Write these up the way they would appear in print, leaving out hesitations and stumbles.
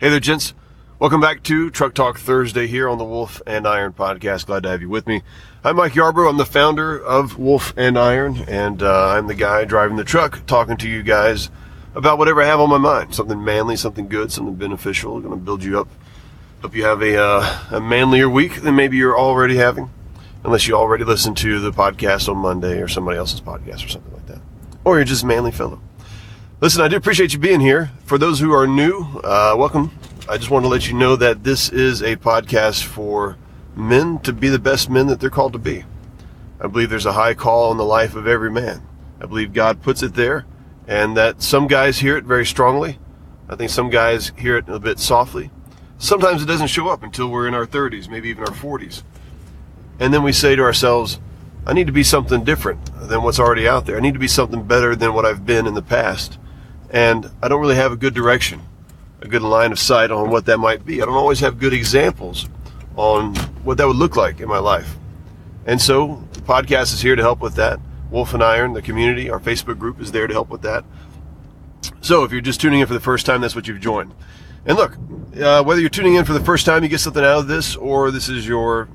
Hey there, gents. Welcome back to Truck Talk Thursday here on the Wolf and Iron podcast. Glad to have you with me. I'm Mike Yarbrough. I'm the founder of Wolf and Iron, and I'm the guy driving the truck, talking to you guys about whatever I have on my mind. Something manly, something good, something beneficial. Going to build you up. Hope you have a manlier week than maybe you're already having, unless you already listened to the podcast on Monday or somebody else's podcast or something like that. Or you're just a manly fellow. Listen, I do appreciate you being here. For those who are new, welcome. I just want to let you know that this is a podcast for men to be the best men that they're called to be. I believe there's a high call in the life of every man. I believe God puts it there, and that some guys hear it very strongly. I think some guys hear it a bit softly. Sometimes it doesn't show up until we're in our 30s, maybe even our 40s. And then we say to ourselves, I need to be something different than what's already out there. I need to be something better than what I've been in the past. And I don't really have a good direction, a good line of sight on what that might be. I don't always have good examples on what that would look like in my life. And so the podcast is here to help with that. Wolf and Iron, the community, our Facebook group is there to help with that. So if you're just tuning in for the first time, that's what you've joined. And look, whether you're tuning in for the first time, you get something out of this, or this is your,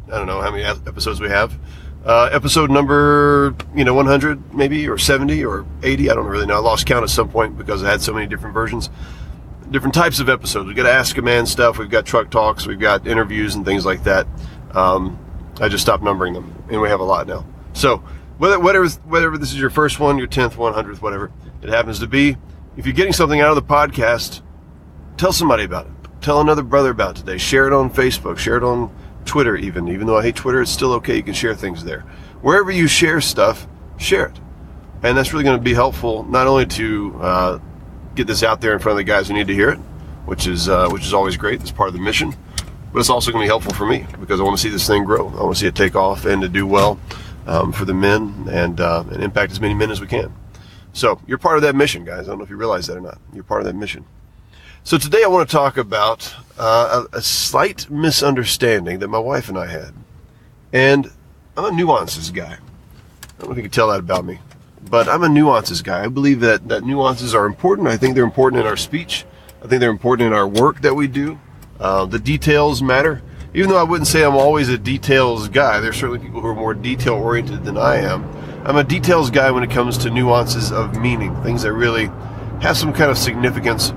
I don't know how many episodes we have. Episode number, 100 maybe, or 70 or 80. I don't really know. I lost count at some point because I had so many different versions, different types of episodes. We've got Ask a Man stuff. We've got truck talks. We've got interviews and things like that. I just stopped numbering them, and we have a lot now. So whatever this is your first one, your 10th, 100th, whatever it happens to be, if you're getting something out of the podcast, tell somebody about it. Tell another brother about it today. Share it on Facebook. Share it on Twitter even though I hate Twitter, it's still okay. You can share things there. Wherever you share stuff, share it. And that's really going to be helpful, not only to get this out there in front of the guys who need to hear it, which is always great. It's part of the mission. But it's also going to be helpful for me because I want to see this thing grow. I want to see it take off and to do well for the men and impact as many men as we can. So you're part of that mission, guys. I don't know if you realize that or not. You're part of that mission. So today I want to talk about a slight misunderstanding that my wife and I had. And I'm a nuances guy. I don't know if you can tell that about me, but I'm a nuances guy. I believe that nuances are important. I think they're important in our speech. I think they're important in our work that we do. The details matter. Even though I wouldn't say I'm always a details guy, there's certainly people who are more detail-oriented than I am. I'm a details guy when it comes to nuances of meaning, things that really have some kind of significance,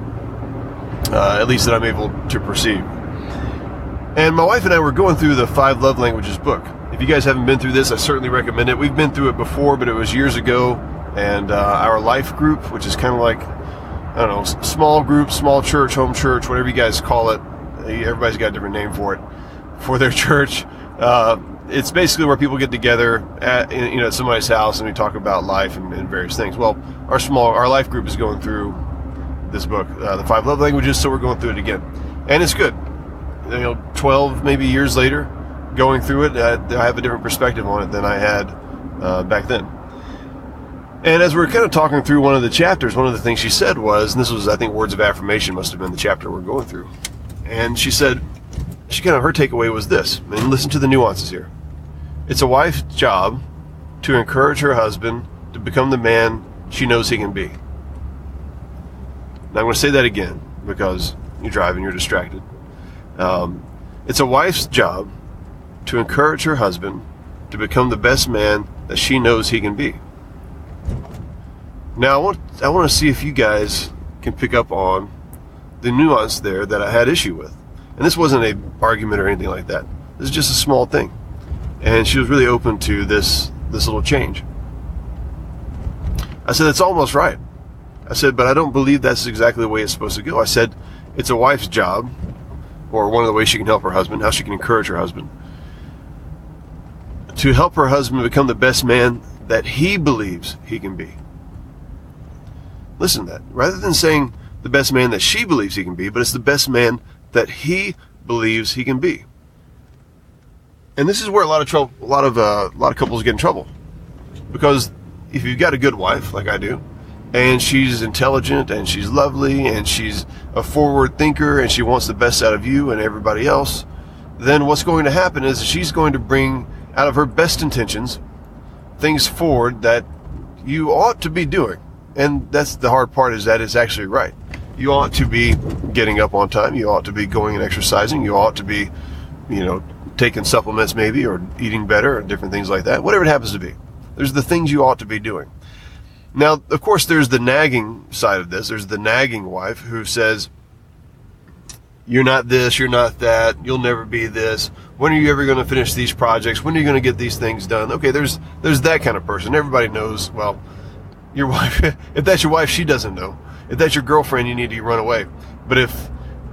at least that I'm able to perceive. And my wife and I were going through the 5 Love Languages book. If you guys haven't been through this, I certainly recommend it. We've been through it before, but it was years ago. And our life group, which is kind of like, I don't know, small group, small church, home church, whatever you guys call it. Everybody's got a different name for it, for their church. It's basically where people get together at somebody's house and we talk about life and various things. Well, our life group is going through this book, the 5 Love Languages, so we're going through it again. And it's good. 12 maybe years later, going through it, I have a different perspective on it than I had back then. And as we're kind of talking through one of the chapters, one of the things she said was, and this was, I think, words of affirmation must have been the chapter we're going through. And she said, her takeaway was this, and listen to the nuances here. It's a wife's job to encourage her husband to become the man she knows he can be. Now I'm going to say that again because you're driving, you're distracted. It's a wife's job to encourage her husband to become the best man that she knows he can be. Now I want to see if you guys can pick up on the nuance there that I had issue with. And this wasn't an argument or anything like that. This is just a small thing. And she was really open to this little change. I said, that's almost right. I said, but I don't believe that's exactly the way it's supposed to go. I said, it's a wife's job, or one of the ways she can help her husband, how she can encourage her husband, to help her husband become the best man that he believes he can be. Listen to that. Rather than saying the best man that she believes he can be, but it's the best man that he believes he can be. And this is where a lot of couples get in trouble, because if you've got a good wife like I do, and she's intelligent and she's lovely and she's a forward thinker and she wants the best out of you and everybody else, then what's going to happen is she's going to bring out of her best intentions things forward that you ought to be doing. And that's the hard part, is that it's actually right. You ought to be getting up on time. You ought to be going and exercising. You ought to be, taking supplements maybe, or eating better, or different things like that. Whatever it happens to be. There's the things you ought to be doing. Now, of course, there's the nagging side of this. There's the nagging wife who says, you're not this, you're not that, you'll never be this. When are you ever going to finish these projects? When are you going to get these things done? Okay, there's that kind of person. Everybody knows, well, your wife, if that's your wife, she doesn't know. If that's your girlfriend, you need to run away.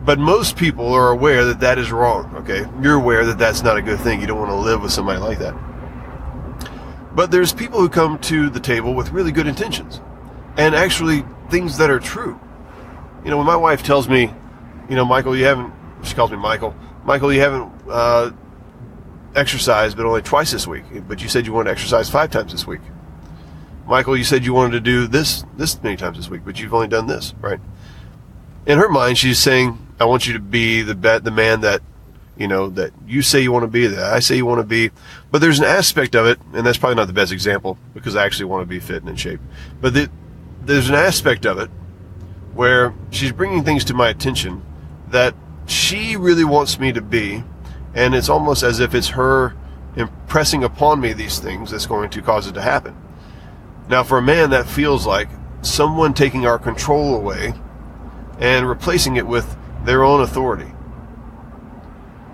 But most people are aware that that is wrong, okay? You're aware that that's not a good thing. You don't want to live with somebody like that. But there's people who come to the table with really good intentions and actually things that are true. When my wife tells me, Michael, she calls me Michael, you haven't exercised but only twice this week, but you said you wanted to exercise 5 times this week. Michael, you said you wanted to do this many times this week, but you've only done this, right? In her mind, she's saying, I want you to be the man that, that you say you want to be, that I say you want to be. But there's an aspect of it, and that's probably not the best example because I actually want to be fit and in shape. But there's an aspect of it where she's bringing things to my attention that she really wants me to be, and it's almost as if it's her impressing upon me these things that's going to cause it to happen. Now, for a man, that feels like someone taking our control away and replacing it with their own authority.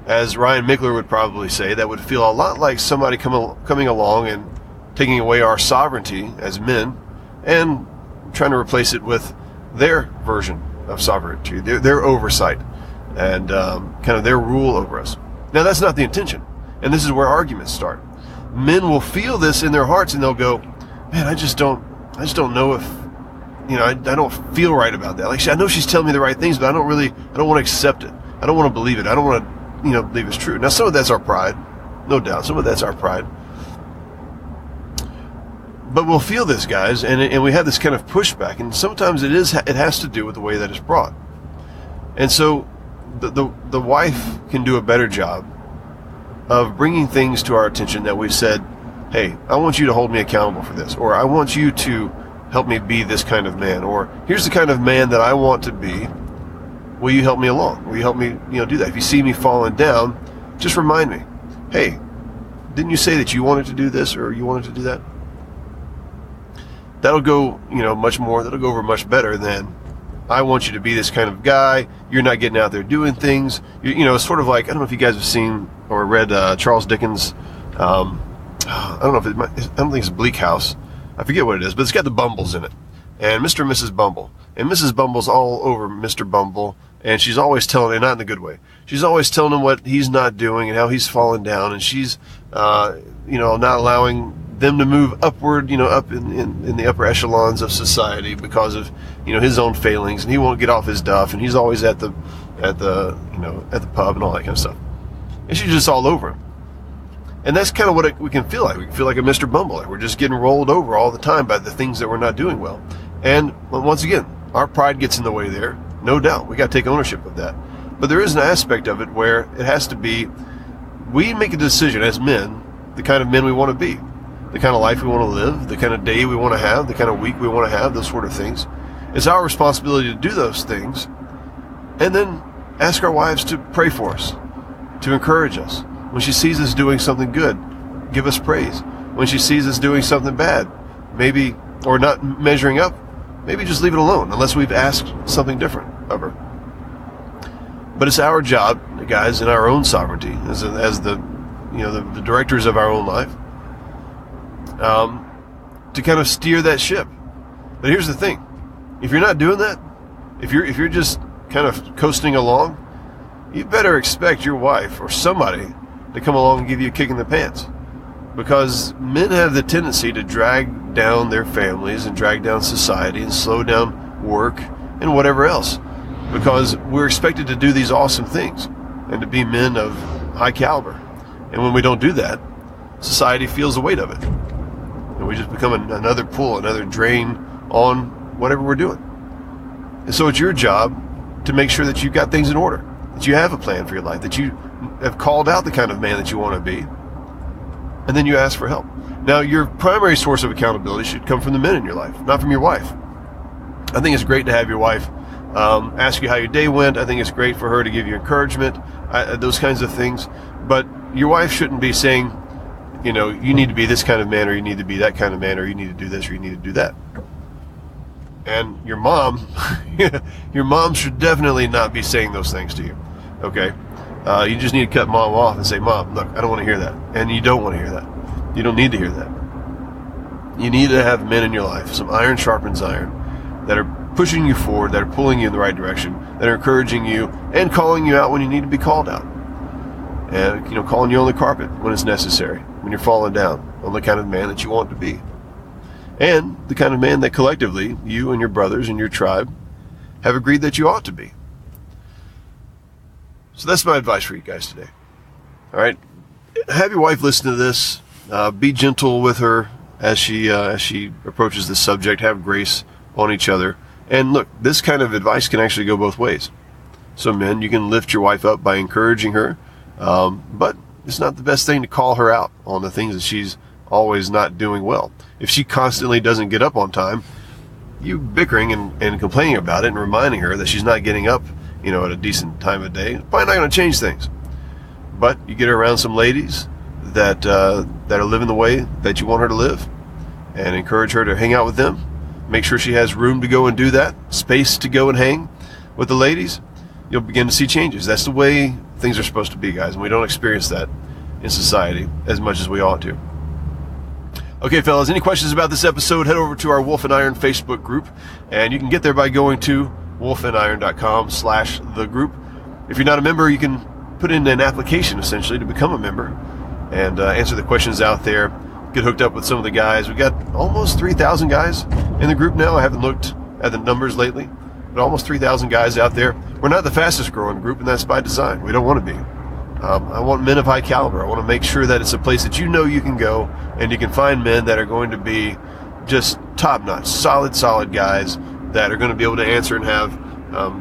As Ryan Mickler would probably say, that would feel a lot like somebody coming along and taking away our sovereignty as men and trying to replace it with their version of sovereignty, their oversight, and kind of their rule over us. Now, that's not the intention, and this is where arguments start. Men will feel this in their hearts, and they'll go, man, I just don't know if, I don't feel right about that. Like, I know she's telling me the right things, but I don't want to accept it. I don't want to believe it. I don't want to, believe it's true. Now, some of that's our pride, no doubt. Some of that's our pride. But we'll feel this, guys, and we have this kind of pushback, and sometimes it has to do with the way that it's brought. And so the wife can do a better job of bringing things to our attention that we've said, hey, I want you to hold me accountable for this, or I want you to help me be this kind of man, or here's the kind of man that I want to be. Will you help me along? Will you help me, do that? If you see me falling down, just remind me, hey, didn't you say that you wanted to do this or you wanted to do that? That'll go, much more. That'll go over much better than, I want you to be this kind of guy. You're not getting out there doing things. It's sort of like, I don't know if you guys have seen or read Charles Dickens. I don't think it's Bleak House. I forget what it is, but it's got the Bumbles in it. And Mr. and Mrs. Bumble. And Mrs. Bumble's all over Mr. Bumble. And she's always telling him, not in the good way, she's always telling him what he's not doing and how he's fallen down. And she's, not allowing them to move upward, up in the upper echelons of society because of, his own failings. And he won't get off his duff. And he's always at the pub and all that kind of stuff. And she's just all over him. And that's kind of what we can feel like. We can feel like a Mr. Bumble. Like we're just getting rolled over all the time by the things that we're not doing well. And once again, our pride gets in the way there. No doubt. We got to take ownership of that. But there is an aspect of it where it has to be, we make a decision as men, the kind of men we want to be, the kind of life we want to live, the kind of day we want to have, the kind of week we want to have, those sort of things. It's our responsibility to do those things and then ask our wives to pray for us, to encourage us. When she sees us doing something good, give us praise. When she sees us doing something bad, maybe, or not measuring up, maybe just leave it alone, unless we've asked something different of her. But it's our job, guys, in our own sovereignty, as the directors of our own life, to kind of steer that ship. But here's the thing: if you're not doing that, if you're just kind of coasting along, you better expect your wife or somebody to come along and give you a kick in the pants. Because men have the tendency to drag down their families and drag down society and slow down work and whatever else. Because we're expected to do these awesome things and to be men of high caliber. And when we don't do that, society feels the weight of it. And we just become another pull, another drain on whatever we're doing. And so it's your job to make sure that you've got things in order, that you have a plan for your life, that you have called out the kind of man that you want to be, and then you ask for help. Now, your primary source of accountability should come from the men in your life, not from your wife. I think it's great to have your wife ask you how your day went. I think it's great for her to give you encouragement, those kinds of things. But your wife shouldn't be saying, you need to be this kind of man, or you need to be that kind of man, or you need to do this, or you need to do that. And your mom, your mom should definitely not be saying those things to you. Okay? You just need to cut mom off and say, Mom, look, I don't want to hear that. And you don't want to hear that. You don't need to hear that. You need to have men in your life, some iron sharpens iron, that are pushing you forward, that are pulling you in the right direction, that are encouraging you and calling you out when you need to be called out. And, calling you on the carpet when it's necessary, when you're falling down, on the kind of man that you want to be. And the kind of man that collectively, you and your brothers and your tribe have agreed that you ought to be. So that's my advice for you guys today. All right? Have your wife listen to this. Be gentle with her as she approaches this subject. Have grace on each other. And look, this kind of advice can actually go both ways. So men, you can lift your wife up by encouraging her, but it's not the best thing to call her out on the things that she's always not doing well. If she constantly doesn't get up on time, you bickering and complaining about it and reminding her that she's not getting up, at a decent time of day, probably not going to change things. But you get her around some ladies that are living the way that you want her to live, and encourage her to hang out with them. Make sure she has room to go and do that, space to go and hang with the ladies. You'll begin to see changes. That's the way things are supposed to be, guys, and we don't experience that in society as much as we ought to. Okay, fellas, any questions about this episode, head over to our Wolf and Iron Facebook group, and you can get there by going to wolfandiron.com/thegroup. If you're not a member, you can put in an application, essentially, to become a member and answer the questions out there. Get hooked up with some of the guys. We got almost 3,000 guys in the group now. I haven't looked at the numbers lately, but almost 3,000 guys out there. We're not the fastest growing group, and that's by design. We don't want to be. I want men of high caliber. I want to make sure that it's a place that you can go and you can find men that are going to be just top-notch, solid guys that are going to be able to answer and have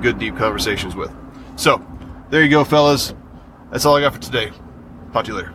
good, deep conversations with. So, there you go, fellas. That's all I got for today. Talk to you later.